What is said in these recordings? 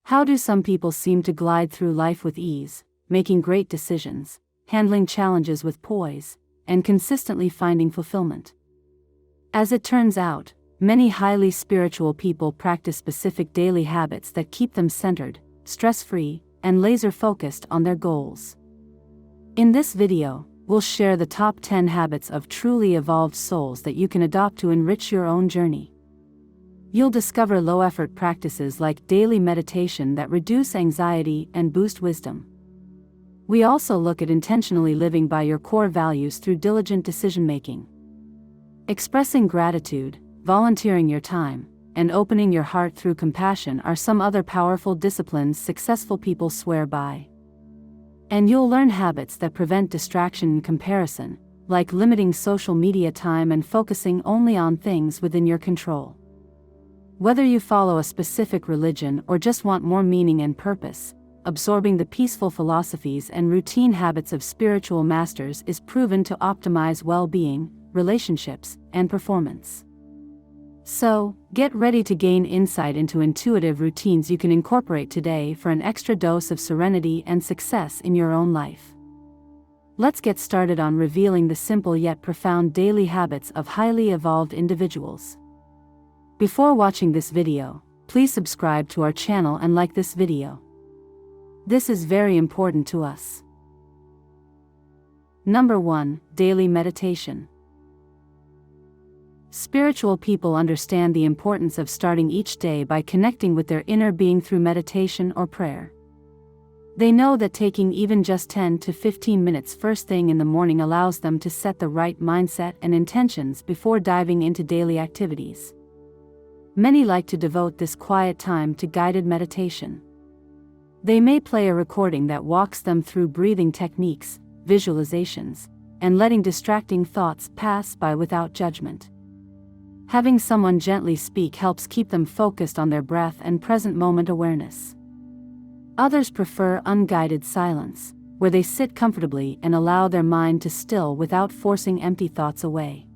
How do some people seem to glide through life with ease, making great decisions, handling challenges with poise, and consistently finding fulfillment? As it turns out, many highly spiritual people practice specific daily habits that keep them centered, stress-free, and laser-focused on their goals. In this video, we'll share the top 10 habits of truly evolved souls that you can adopt to enrich your own journey. You'll discover low-effort practices like daily meditation that reduce anxiety and boost wisdom. We also look at intentionally living by your core values through diligent decision-making. Expressing gratitude, volunteering your time, and opening your heart through compassion are some other powerful disciplines successful people swear by. And you'll learn habits that prevent distraction and comparison, like limiting social media time and focusing only on things within your control. Whether you follow a specific religion or just want more meaning and purpose, absorbing the peaceful philosophies and routine habits of spiritual masters is proven to optimize well-being, relationships, and performance. So, get ready to gain insight into intuitive routines you can incorporate today for an extra dose of serenity and success in your own life. Let's get started on revealing the simple yet profound daily habits of highly evolved individuals. Before watching this video, please subscribe to our channel and like this video. This is very important to us. Number 1. Daily meditation. Spiritual people understand the importance of starting each day by connecting with their inner being through meditation or prayer. They know that taking even just 10 to 15 minutes first thing in the morning allows them to set the right mindset and intentions before diving into daily activities. Many like to devote this quiet time to guided meditation. They may play a recording that walks them through breathing techniques, visualizations, and letting distracting thoughts pass by without judgment. Having someone gently speak helps keep them focused on their breath and present moment awareness. Others prefer unguided silence, where they sit comfortably and allow their mind to still without forcing empty thoughts away.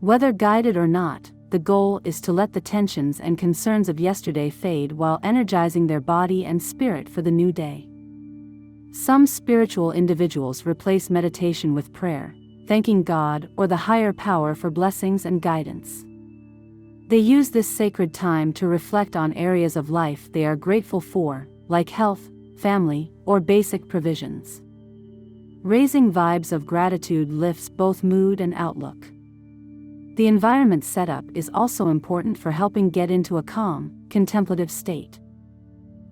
Whether guided or not, the goal is to let the tensions and concerns of yesterday fade while energizing their body and spirit for the new day. Some spiritual individuals replace meditation with prayer, thanking God or the higher power for blessings and guidance. They use this sacred time to reflect on areas of life they are grateful for, like health, family, or basic provisions. Raising vibes of gratitude lifts both mood and outlook. The environment setup is also important for helping get into a calm, contemplative state.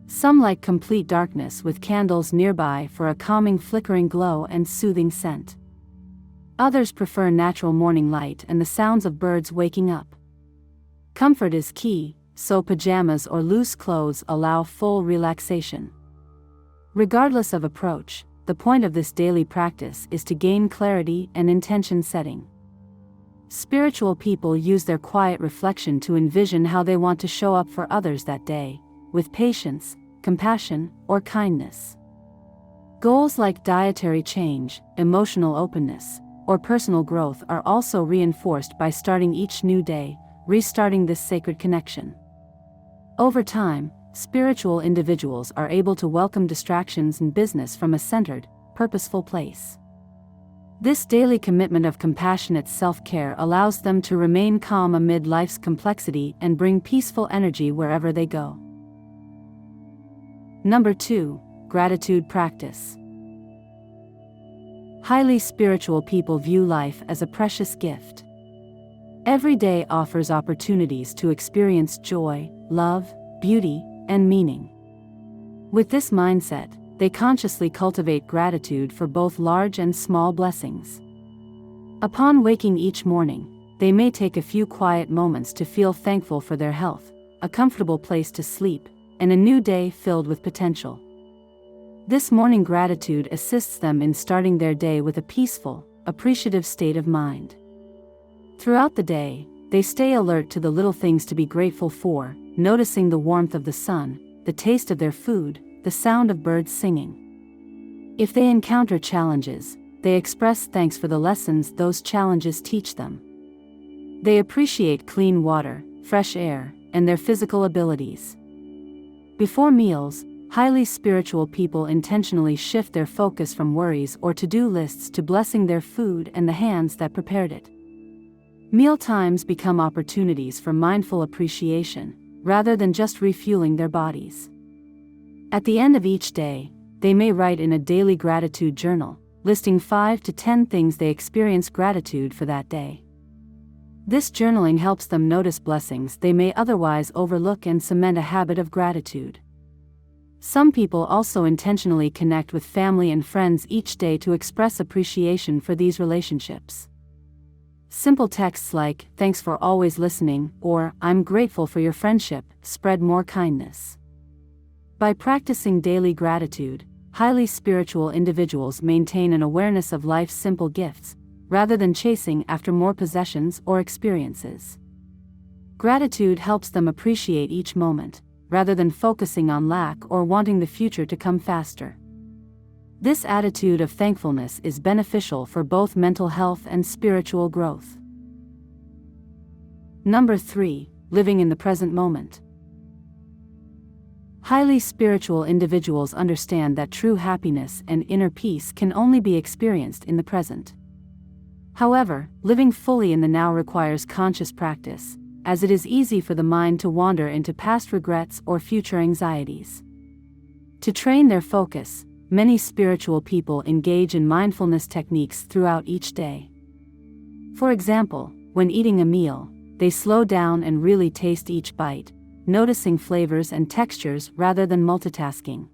Some like complete darkness with candles nearby for a calming flickering glow and soothing scent. Others prefer natural morning light and the sounds of birds waking up. Comfort is key, so pajamas or loose clothes allow full relaxation. Regardless of approach, the point of this daily practice is to gain clarity and intention setting. Spiritual people use their quiet reflection to envision how they want to show up for others that day, with patience, compassion, or kindness. Goals like dietary change, emotional openness, or personal growth are also reinforced by starting each new day, restarting this sacred connection. Over time, spiritual individuals are able to welcome distractions in business from a centered, purposeful place. This daily commitment of compassionate self-care allows them to remain calm amid life's complexity and bring peaceful energy wherever they go. Number 2. Gratitude practice. Highly spiritual people view life as a precious gift. Every day offers opportunities to experience joy, love, beauty, and meaning. With this mindset, they consciously cultivate gratitude for both large and small blessings. Upon waking each morning, they may take a few quiet moments to feel thankful for their health, a comfortable place to sleep, and a new day filled with potential. This morning gratitude assists them in starting their day with a peaceful, appreciative state of mind. Throughout the day, they stay alert to the little things to be grateful for, noticing the warmth of the sun, the taste of their food, the sound of birds singing. If they encounter challenges, they express thanks for the lessons those challenges teach them. They appreciate clean water, fresh air, and their physical abilities. Before meals, highly spiritual people intentionally shift their focus from worries or to-do lists to blessing their food and the hands that prepared it. Meal times become opportunities for mindful appreciation, rather than just refueling their bodies. At the end of each day, they may write in a daily gratitude journal, listing 5 to 10 things they experience gratitude for that day. This journaling helps them notice blessings they may otherwise overlook and cement a habit of gratitude. Some people also intentionally connect with family and friends each day to express appreciation for these relationships. Simple texts like, "Thanks for always listening," or "I'm grateful for your friendship," spread more kindness. By practicing daily gratitude, highly spiritual individuals maintain an awareness of life's simple gifts, rather than chasing after more possessions or experiences. Gratitude helps them appreciate each moment, rather than focusing on lack or wanting the future to come faster. This attitude of thankfulness is beneficial for both mental health and spiritual growth. Number 3. Living in the present moment. Highly spiritual individuals understand that true happiness and inner peace can only be experienced in the present. However, living fully in the now requires conscious practice, as it is easy for the mind to wander into past regrets or future anxieties. To train their focus, many spiritual people engage in mindfulness techniques throughout each day. For example, when eating a meal, they slow down and really taste each bite, noticing flavors and textures rather than multitasking.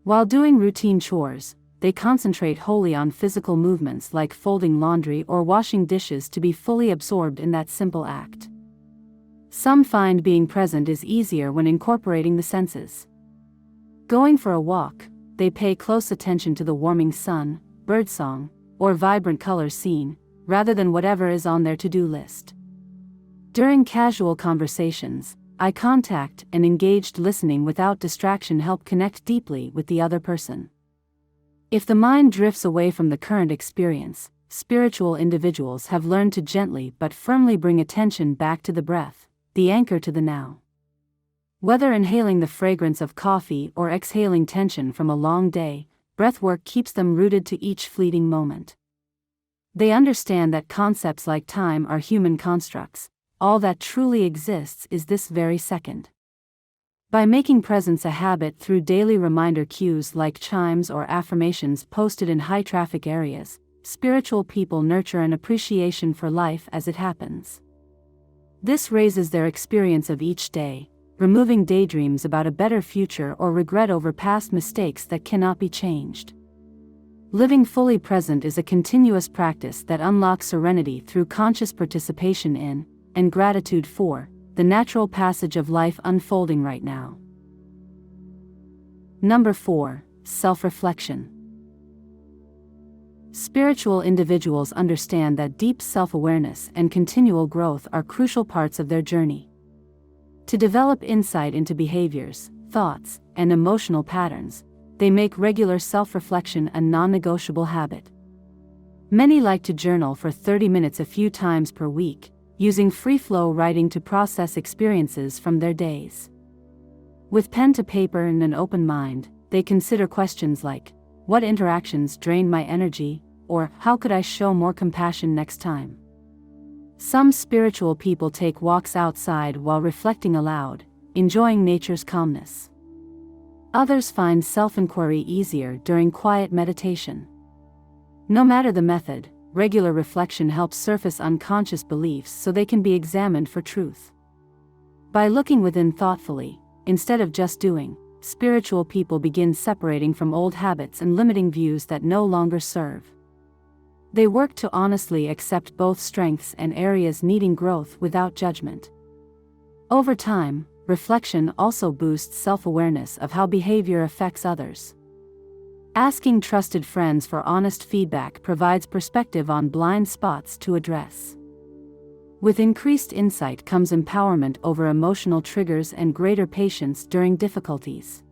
While doing routine chores, they concentrate wholly on physical movements like folding laundry or washing dishes to be fully absorbed in that simple act. Some find being present is easier when incorporating the senses. Going for a walk, they pay close attention to the warming sun, birdsong, or vibrant colors seen, rather than whatever is on their to-do list. During casual conversations, eye contact and engaged listening without distraction help connect deeply with the other person. If the mind drifts away from the current experience, spiritual individuals have learned to gently but firmly bring attention back to the breath, the anchor to the now. Whether inhaling the fragrance of coffee or exhaling tension from a long day, breathwork keeps them rooted to each fleeting moment. They understand that concepts like time are human constructs. All that truly exists is this very second. By making presence a habit through daily reminder cues like chimes or affirmations posted in high-traffic areas, spiritual people nurture an appreciation for life as it happens. This raises their experience of each day, removing daydreams about a better future or regret over past mistakes that cannot be changed. Living fully present is a continuous practice that unlocks serenity through conscious participation in, and gratitude for, the natural passage of life unfolding right now. Number 4. Self-reflection. Spiritual individuals understand that deep self-awareness and continual growth are crucial parts of their journey. To develop insight into behaviors, thoughts, and emotional patterns, they make regular self-reflection a non-negotiable habit. Many like to journal for 30 minutes a few times per week, using free-flow writing to process experiences from their days. With pen to paper and an open mind, they consider questions like, "What interactions drain my energy?" or "How could I show more compassion next time?" Some spiritual people take walks outside while reflecting aloud, enjoying nature's calmness. Others find self-inquiry easier during quiet meditation. No matter the method, regular reflection helps surface unconscious beliefs so they can be examined for truth. By looking within thoughtfully, instead of just doing, spiritual people begin separating from old habits and limiting views that no longer serve. They work to honestly accept both strengths and areas needing growth without judgment. Over time, reflection also boosts self-awareness of how behavior affects others. Asking trusted friends for honest feedback provides perspective on blind spots to address. With increased insight comes empowerment over emotional triggers and greater patience during difficulties.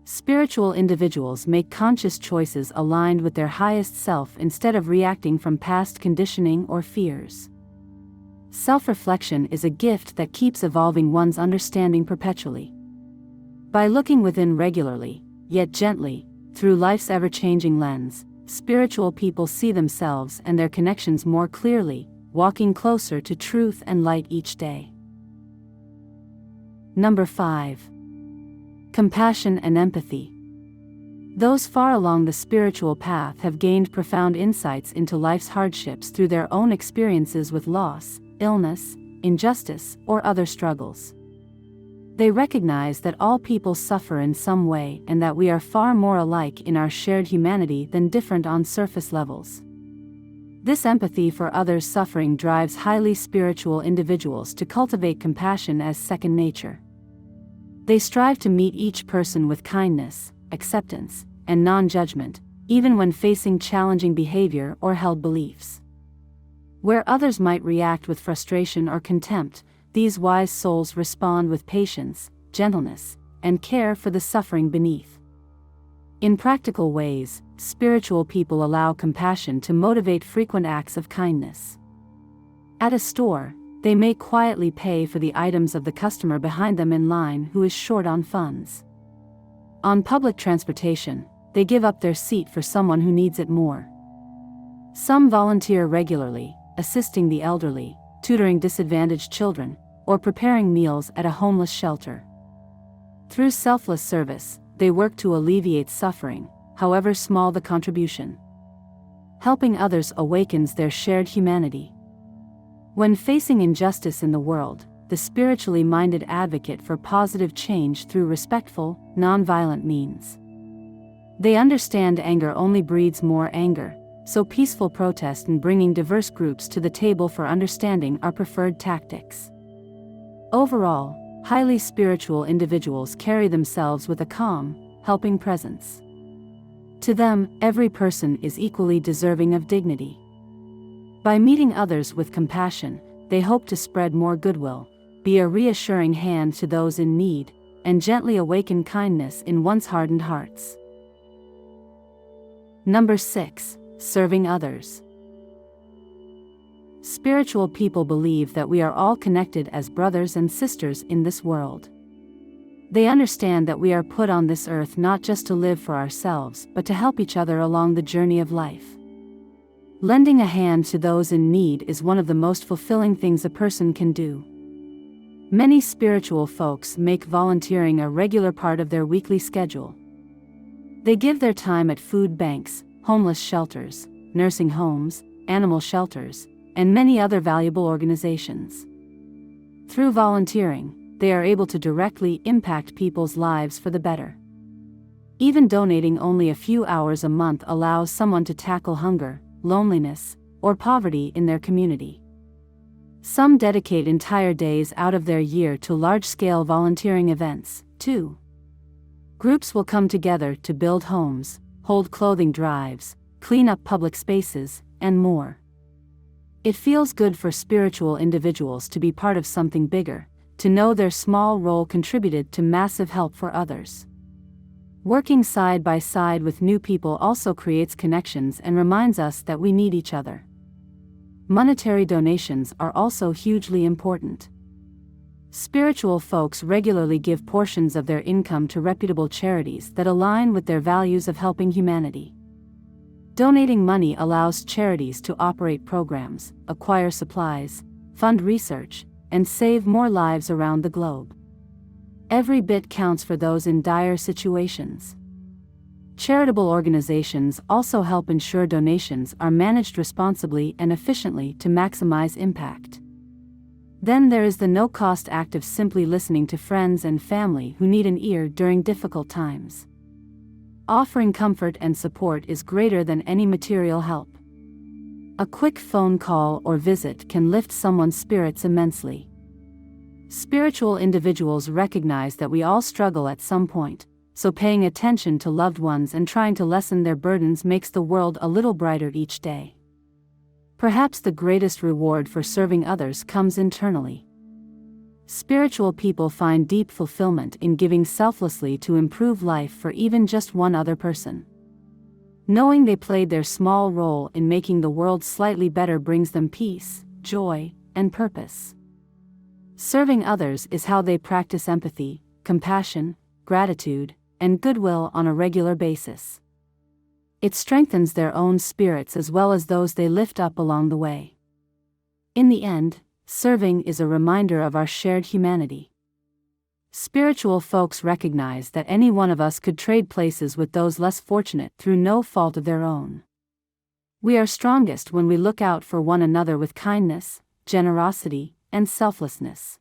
Spiritual individuals make conscious choices aligned with their highest self instead of reacting from past conditioning or fears. Self-reflection is a gift that keeps evolving one's understanding perpetually. By looking within regularly, yet gently, through life's ever-changing lens, spiritual people see themselves and their connections more clearly, walking closer to truth and light each day. Number 5. Compassion and empathy. Those far along the spiritual path have gained profound insights into life's hardships through their own experiences with loss, illness, injustice, or other struggles. They recognize that all people suffer in some way and that we are far more alike in our shared humanity than different on surface levels. This empathy for others' suffering drives highly spiritual individuals to cultivate compassion as second nature. They strive to meet each person with kindness, acceptance, and non-judgment, even when facing challenging behavior or held beliefs. Where others might react with frustration or contempt, these wise souls respond with patience, gentleness, and care for the suffering beneath. In practical ways, spiritual people allow compassion to motivate frequent acts of kindness. At a store, they may quietly pay for the items of the customer behind them in line who is short on funds. On public transportation, they give up their seat for someone who needs it more. Some volunteer regularly, assisting the elderly, tutoring disadvantaged children, or preparing meals at a homeless shelter. Through selfless service, they work to alleviate suffering, however small the contribution. Helping others awakens their shared humanity. When facing injustice in the world, the spiritually minded advocate for positive change through respectful, non-violent means. They understand anger only breeds more anger, so peaceful protest and bringing diverse groups to the table for understanding are preferred tactics. Overall, highly spiritual individuals carry themselves with a calm, helping presence. To them, every person is equally deserving of dignity. By meeting others with compassion, they hope to spread more goodwill, be a reassuring hand to those in need, and gently awaken kindness in once hardened hearts. Number 6. Serving others. Spiritual people believe that we are all connected as brothers and sisters in this world. They understand that we are put on this earth not just to live for ourselves but to help each other along the journey of life. Lending a hand to those in need is one of the most fulfilling things a person can do. Many spiritual folks make volunteering a regular part of their weekly schedule. They give their time at food banks, homeless shelters, nursing homes, animal shelters, and many other valuable organizations. Through volunteering, they are able to directly impact people's lives for the better. Even donating only a few hours a month allows someone to tackle hunger, loneliness, or poverty in their community. Some dedicate entire days out of their year to large-scale volunteering events, too. Groups will come together to build homes, hold clothing drives, clean up public spaces, and more. It feels good for spiritual individuals to be part of something bigger, to know their small role contributed to massive help for others. Working side by side with new people also creates connections and reminds us that we need each other. Monetary donations are also hugely important. Spiritual folks regularly give portions of their income to reputable charities that align with their values of helping humanity. Donating money allows charities to operate programs, acquire supplies, fund research, and save more lives around the globe. Every bit counts for those in dire situations. Charitable organizations also help ensure donations are managed responsibly and efficiently to maximize impact. Then there is the no-cost act of simply listening to friends and family who need an ear during difficult times. Offering comfort and support is greater than any material help. A quick phone call or visit can lift someone's spirits immensely. Spiritual individuals recognize that we all struggle at some point, so paying attention to loved ones and trying to lessen their burdens makes the world a little brighter each day. Perhaps the greatest reward for serving others comes internally. Spiritual people find deep fulfillment in giving selflessly to improve life for even just one other person. Knowing they played their small role in making the world slightly better brings them peace, joy, and purpose. Serving others is how they practice empathy, compassion, gratitude, and goodwill on a regular basis. It strengthens their own spirits as well as those they lift up along the way. In the end, serving is a reminder of our shared humanity. Spiritual folks recognize that any one of us could trade places with those less fortunate through no fault of their own. We are strongest when we look out for one another with kindness, generosity, and selflessness.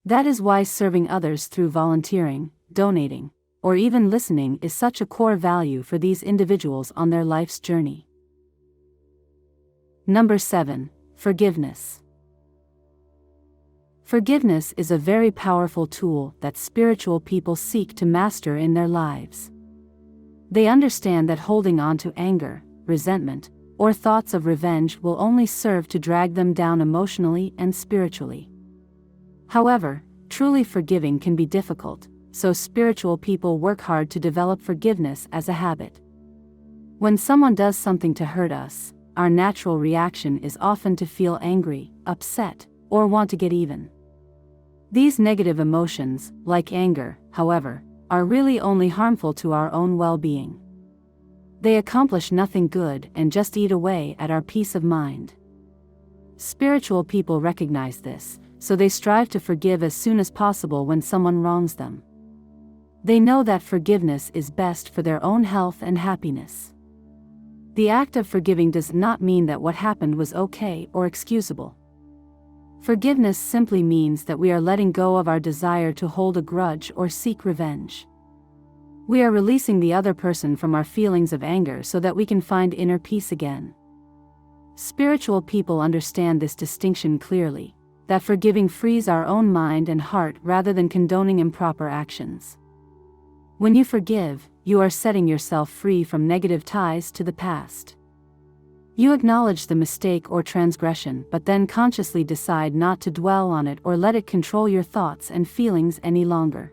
That is why serving others through volunteering, donating, or even listening is such a core value for these individuals on their life's journey. Number 7. Forgiveness. Forgiveness is a very powerful tool that spiritual people seek to master in their lives. They understand that holding on to anger, resentment, or thoughts of revenge will only serve to drag them down emotionally and spiritually. However, truly forgiving can be difficult, so spiritual people work hard to develop forgiveness as a habit. When someone does something to hurt us, our natural reaction is often to feel angry, upset, or want to get even. These negative emotions, like anger, however, are really only harmful to our own well-being. They accomplish nothing good and just eat away at our peace of mind. Spiritual people recognize this, so they strive to forgive as soon as possible when someone wrongs them. They know that forgiveness is best for their own health and happiness. The act of forgiving does not mean that what happened was okay or excusable. Forgiveness simply means that we are letting go of our desire to hold a grudge or seek revenge. We are releasing the other person from our feelings of anger so that we can find inner peace again. Spiritual people understand this distinction clearly, that forgiving frees our own mind and heart rather than condoning improper actions. When you forgive, you are setting yourself free from negative ties to the past. You acknowledge the mistake or transgression but then consciously decide not to dwell on it or let it control your thoughts and feelings any longer.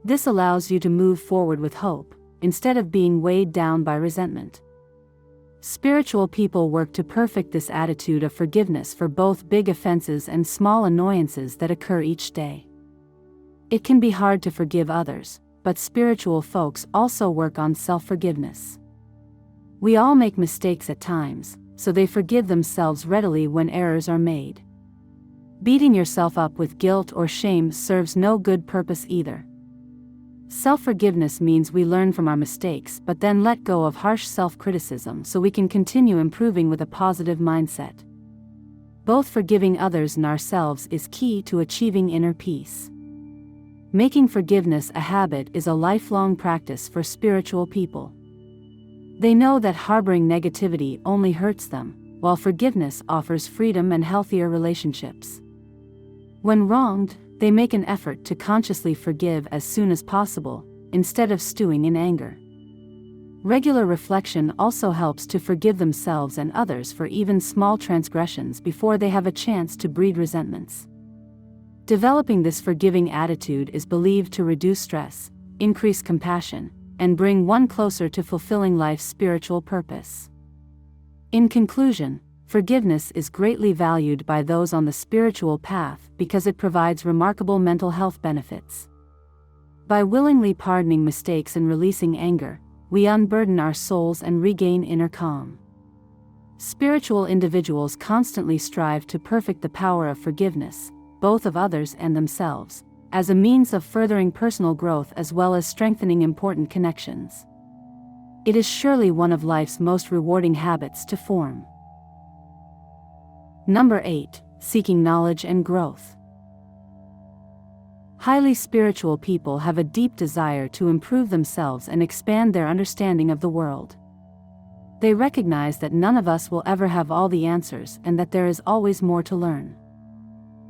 This allows you to move forward with hope, instead of being weighed down by resentment. Spiritual people work to perfect this attitude of forgiveness for both big offenses and small annoyances that occur each day. It can be hard to forgive others, but spiritual folks also work on self-forgiveness. We all make mistakes at times, so they forgive themselves readily when errors are made. Beating yourself up with guilt or shame serves no good purpose either. Self-forgiveness means we learn from our mistakes but then let go of harsh self-criticism so we can continue improving with a positive mindset. Both forgiving others and ourselves is key to achieving inner peace. Making forgiveness a habit is a lifelong practice for spiritual people. They know that harboring negativity only hurts them, while forgiveness offers freedom and healthier relationships. When wronged, they make an effort to consciously forgive as soon as possible, instead of stewing in anger. Regular reflection also helps to forgive themselves and others for even small transgressions before they have a chance to breed resentments. Developing this forgiving attitude is believed to reduce stress, increase compassion, and bring one closer to fulfilling life's spiritual purpose. In conclusion, forgiveness is greatly valued by those on the spiritual path because it provides remarkable mental health benefits. By willingly pardoning mistakes and releasing anger, we unburden our souls and regain inner calm. Spiritual individuals constantly strive to perfect the power of forgiveness, both of others and themselves, as a means of furthering personal growth as well as strengthening important connections. It is surely one of life's most rewarding habits to form. Number 8. Seeking knowledge and growth. Highly spiritual people have a deep desire to improve themselves and expand their understanding of the world. They recognize that none of us will ever have all the answers and that there is always more to learn.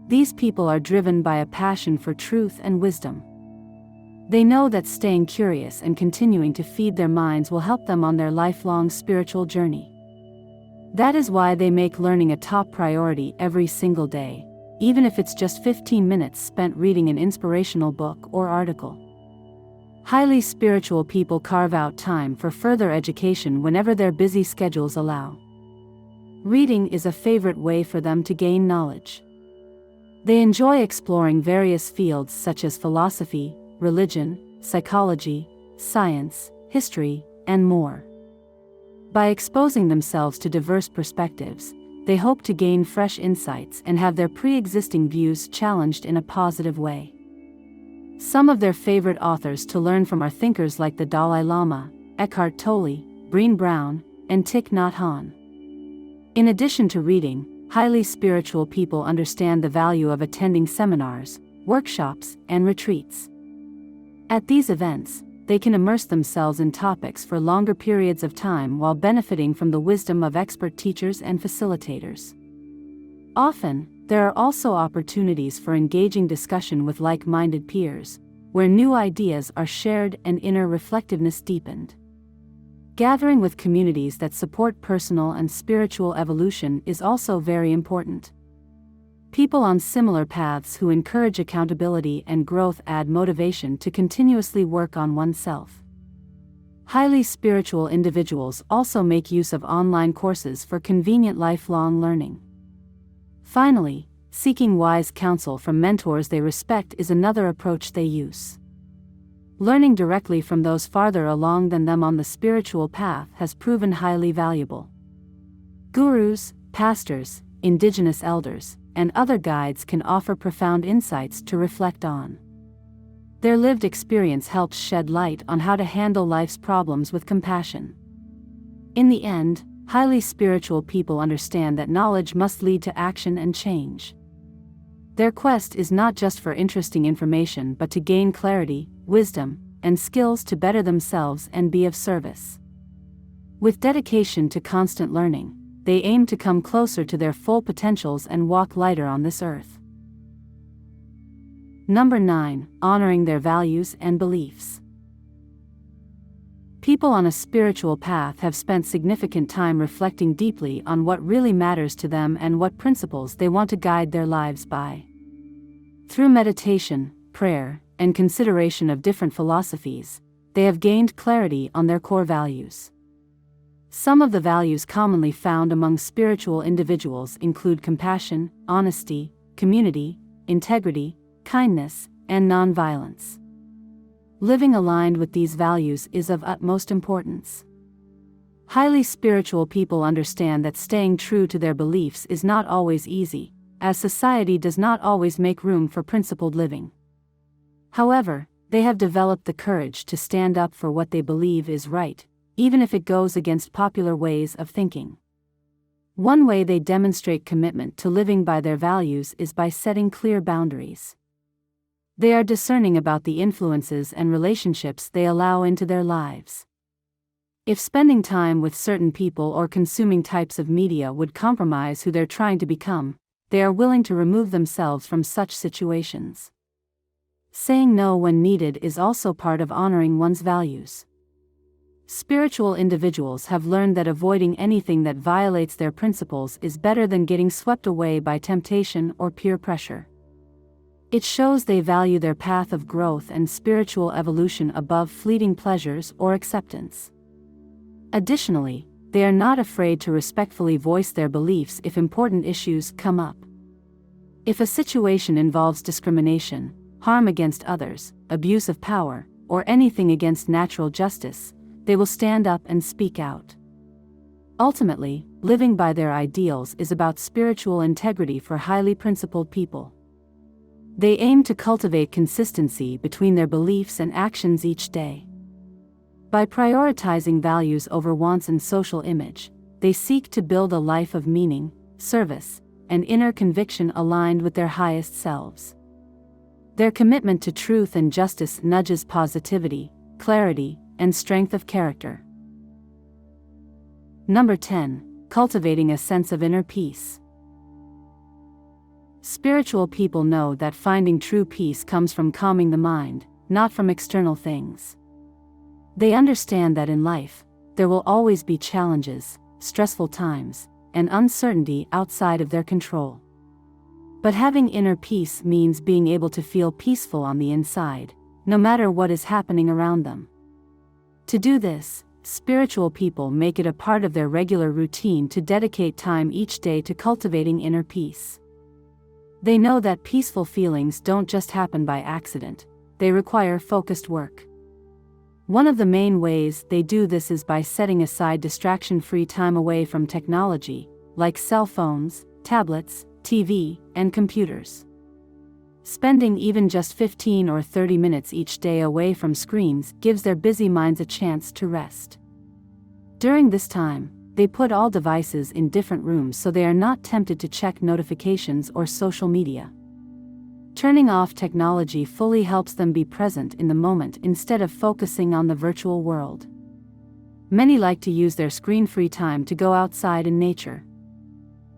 These people are driven by a passion for truth and wisdom. They know that staying curious and continuing to feed their minds will help them on their lifelong spiritual journey. That is why they make learning a top priority every single day, even if it's just 15 minutes spent reading an inspirational book or article. Highly spiritual people carve out time for further education whenever their busy schedules allow. Reading is a favorite way for them to gain knowledge. They enjoy exploring various fields such as philosophy, religion, psychology, science, history, and more. By exposing themselves to diverse perspectives, they hope to gain fresh insights and have their pre-existing views challenged in a positive way. Some of their favorite authors to learn from are thinkers like the Dalai Lama, Eckhart Tolle, Brené Brown, and Thich Nhat Hanh. In addition to reading, highly spiritual people understand the value of attending seminars, workshops, and retreats. At these events, they can immerse themselves in topics for longer periods of time while benefiting from the wisdom of expert teachers and facilitators. Often, there are also opportunities for engaging discussion with like-minded peers, where new ideas are shared and inner reflectiveness deepened. Gathering with communities that support personal and spiritual evolution is also very important. People on similar paths who encourage accountability and growth add motivation to continuously work on oneself. Highly spiritual individuals also make use of online courses for convenient lifelong learning. Finally, seeking wise counsel from mentors they respect is another approach they use. Learning directly from those farther along than them on the spiritual path has proven highly valuable. Gurus, pastors, indigenous elders, and other guides can offer profound insights to reflect on. Their lived experience helps shed light on how to handle life's problems with compassion. In the end, highly spiritual people understand that knowledge must lead to action and change. Their quest is not just for interesting information but to gain clarity, wisdom, and skills to better themselves and be of service. With dedication to constant learning, they aim to come closer to their full potentials and walk lighter on this earth. Number 9. Honoring their values and beliefs. People on a spiritual path have spent significant time reflecting deeply on what really matters to them and what principles they want to guide their lives by. Through meditation, prayer, and consideration of different philosophies, they have gained clarity on their core values. Some of the values commonly found among spiritual individuals include compassion, honesty, community, integrity, kindness, and nonviolence. Living aligned with these values is of utmost importance. Highly spiritual people understand that staying true to their beliefs is not always easy, as society does not always make room for principled living. However, they have developed the courage to stand up for what they believe is right, even if it goes against popular ways of thinking. One way they demonstrate commitment to living by their values is by setting clear boundaries. They are discerning about the influences and relationships they allow into their lives. If spending time with certain people or consuming types of media would compromise who they're trying to become, they are willing to remove themselves from such situations. Saying no when needed is also part of honoring one's values. Spiritual individuals have learned that avoiding anything that violates their principles is better than getting swept away by temptation or peer pressure. It shows they value their path of growth and spiritual evolution above fleeting pleasures or acceptance. Additionally, they are not afraid to respectfully voice their beliefs if important issues come up. If a situation involves discrimination, harm against others, abuse of power, or anything against natural justice, they will stand up and speak out. Ultimately, living by their ideals is about spiritual integrity for highly principled people. They aim to cultivate consistency between their beliefs and actions each day. By prioritizing values over wants and social image, they seek to build a life of meaning, service, and inner conviction aligned with their highest selves. Their commitment to truth and justice nudges positivity, clarity, and strength of character. Number 10. Cultivating a sense of inner peace. Spiritual people know that finding true peace comes from calming the mind, not from external things. They understand that in life, there will always be challenges, stressful times, and uncertainty outside of their control. But having inner peace means being able to feel peaceful on the inside, no matter what is happening around them. To do this, spiritual people make it a part of their regular routine to dedicate time each day to cultivating inner peace. They know that peaceful feelings don't just happen by accident, they require focused work. One of the main ways they do this is by setting aside distraction-free time away from technology, like cell phones, tablets, TV, and computers. Spending even just 15 or 30 minutes each day away from screens gives their busy minds a chance to rest. During this time, they put all devices in different rooms so they are not tempted to check notifications or social media. Turning off technology fully helps them be present in the moment instead of focusing on the virtual world. Many like to use their screen-free time to go outside in nature.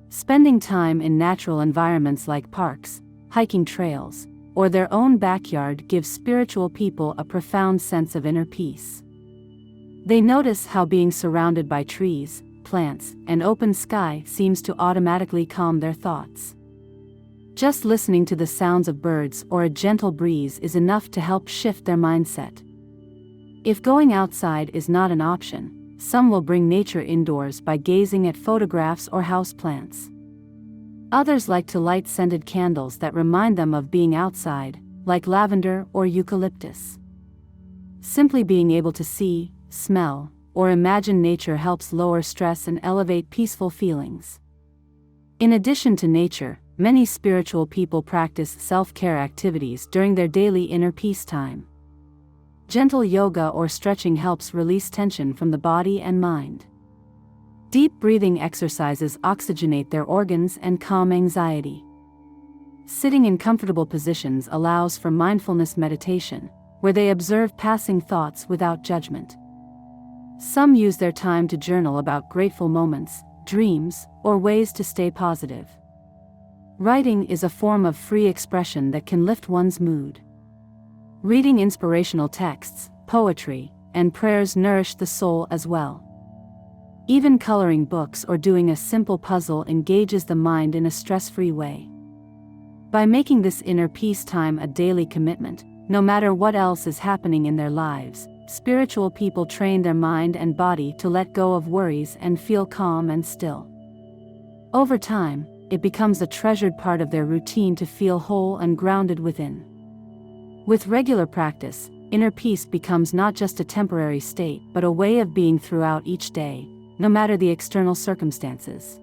Spending time in natural environments like parks, hiking trails, or their own backyard gives spiritual people a profound sense of inner peace. They notice how being surrounded by trees, plants, and open sky seems to automatically calm their thoughts. Just listening to the sounds of birds or a gentle breeze is enough to help shift their mindset. If going outside is not an option, some will bring nature indoors by gazing at photographs or houseplants. Others like to light scented candles that remind them of being outside, like lavender or eucalyptus. Simply being able to see, smell, or imagine nature helps lower stress and elevate peaceful feelings. In addition to nature, many spiritual people practice self-care activities during their daily inner peace time. Gentle yoga or stretching helps release tension from the body and mind. Deep breathing exercises oxygenate their organs and calm anxiety. Sitting in comfortable positions allows for mindfulness meditation, where they observe passing thoughts without judgment. Some use their time to journal about grateful moments, dreams, or ways to stay positive. Writing is a form of free expression that can lift one's mood. Reading inspirational texts, poetry, and prayers nourish the soul as well. Even coloring books or doing a simple puzzle engages the mind in a stress-free way. By making this inner peace time a daily commitment, no matter what else is happening in their lives, spiritual people train their mind and body to let go of worries and feel calm and still. Over time, it becomes a treasured part of their routine to feel whole and grounded within. With regular practice, inner peace becomes not just a temporary state but a way of being throughout each day, no matter the external circumstances.